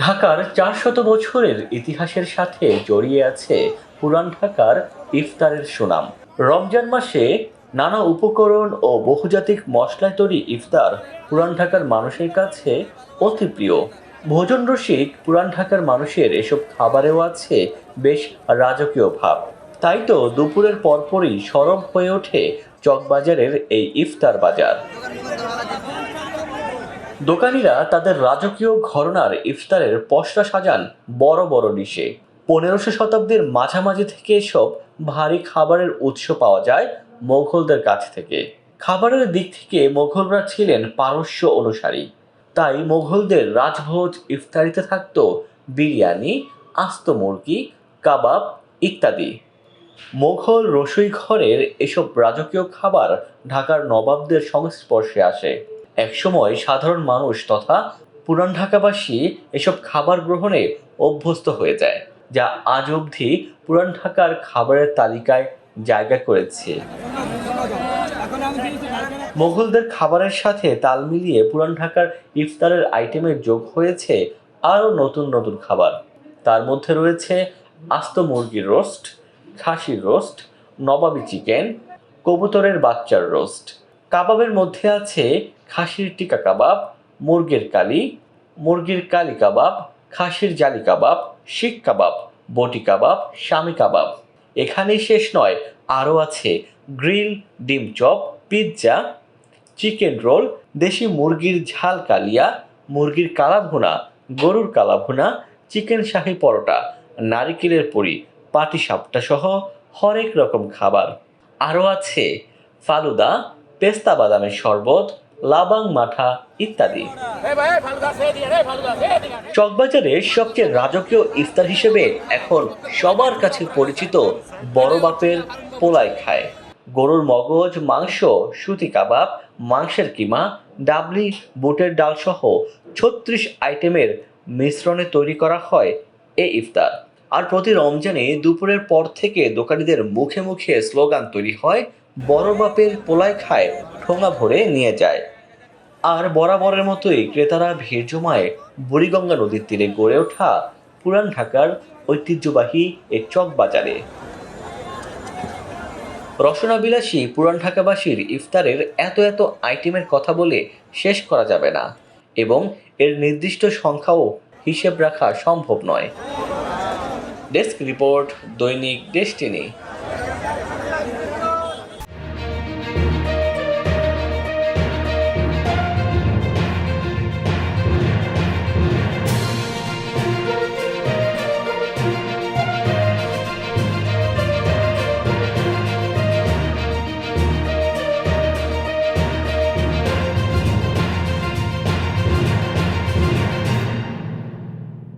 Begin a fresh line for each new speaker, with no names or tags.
ঢাকার ৪০০ বছরের ইতিহাসের সাথে জড়িয়ে আছে পুরান ঢাকার ইফতারের সুনাম। রমজান মাসে নানা উপকরণ ও বহুজাতিক মশলায় তৈরি ইফতার পুরান ঢাকার মানুষের কাছে অতি প্রিয়। ভোজন রসিক পুরান ঢাকার মানুষের এসব খাবারেও আছে বেশ রাজকীয় ভাব। তাই তো দুপুরের পরপরই সরব হয়ে ওঠে চকবাজারের এই ইফতার বাজার। দোকানিরা তাদের রাজকীয় ঘরানার ইফতারের পসরা সাজান বড় বড় ডিশে। ১৫০০ শতাব্দীর মাঝামাঝি থেকে এসব ভারী খাবারের উৎস পাওয়া যায় মোগলদের কাছ থেকে। খাবারের দিক থেকে মোগলরা ছিলেন পারস্য অনুসারী, তাই মোগলদের রাজভোজ ইফতারিতে থাকত বিরিয়ানি, আস্ত মুরগি, কাবাব ইত্যাদি। মোগল রসুই ঘরের এসব রাজকীয় খাবার ঢাকার নবাবদের সংস্পর্শে আসে। একসময় সাধারণ মানুষ তথা পুরান ঢাকাবাসী এসব খাবার গ্রহণে অভ্যস্ত হয়ে যায়, যা আজ অবধি পুরান ঢাকার খাবারের তালিকায় জায়গা করেছে। মোগলদের খাবারের সাথে তাল মিলিয়ে পুরান ঢাকার ইফতারের আইটেমে যোগ হয়েছে আরও নতুন নতুন খাবার। তার মধ্যে রয়েছে আস্ত মুরগির রোস্ট, খাসির রোস্ট, নবাবি চিকেন, কবুতরের বাচ্চার রোস্ট। কাবাবের মধ্যে আছে খাসির টিকা কাবাব, মুরগির কালি কাবাব, খাসির জালি কাবাব, শিক কাবাব, বটি কাবাব, শামি কাবাব। এখানেই শেষ নয়, আরও আছে গ্রিল, ডিম চপ, পিৎজা, চিকেন রোল, দেশি মুরগির ঝাল কালিয়া, মুরগির কালাভুনা, গরুর কালাভুনা, চিকেন শাহী পরোটা, নারিকেলের পুরি, পাটিসাপটা সহ হরেক রকম খাবার। আরও আছে ফালুদা, পেস্তা বাদামের শরবত, লাবাং মাঠা ইত্যাদি। চকবাজারের সবচেয়ে রাজকীয় ইফতার হিসেবে এখন সবার কাছে পরিচিত বড় বাপের পোলাই খায়। গরুর মগজ, মাংস, সুতি কাবাব, মাংসের কিমা, ডাবলি, বুটের ডাল সহ ৩৬ আইটেমের মিশ্রণে তৈরি করা হয় এই ইফতার। আর প্রতি রমজানে দুপুরের পর থেকে দোকানিদের মুখে মুখে স্লোগান তৈরি হয়, বড় বাপের পোলাই খায়, ঠোঙা ভরে নিয়ে যায়। আর বরাবরের মতোই ক্রেতারা ভিড় জমায় বুড়িগঙ্গা নদীর তীরে গড়ে ওঠা পুরান ঢাকার ঐতিহ্যবাহী এই চকবাজারে। রসনাবিলাসী পুরান ঢাকাবাসীর ইফতারের এত এত আইটেমের কথা বলে শেষ করা যাবে না, এবং এর নির্দিষ্ট সংখ্যাও হিসেব রাখা সম্ভব নয়। ডেস্ক রিপোর্ট, দৈনিক ডেস্টিনি।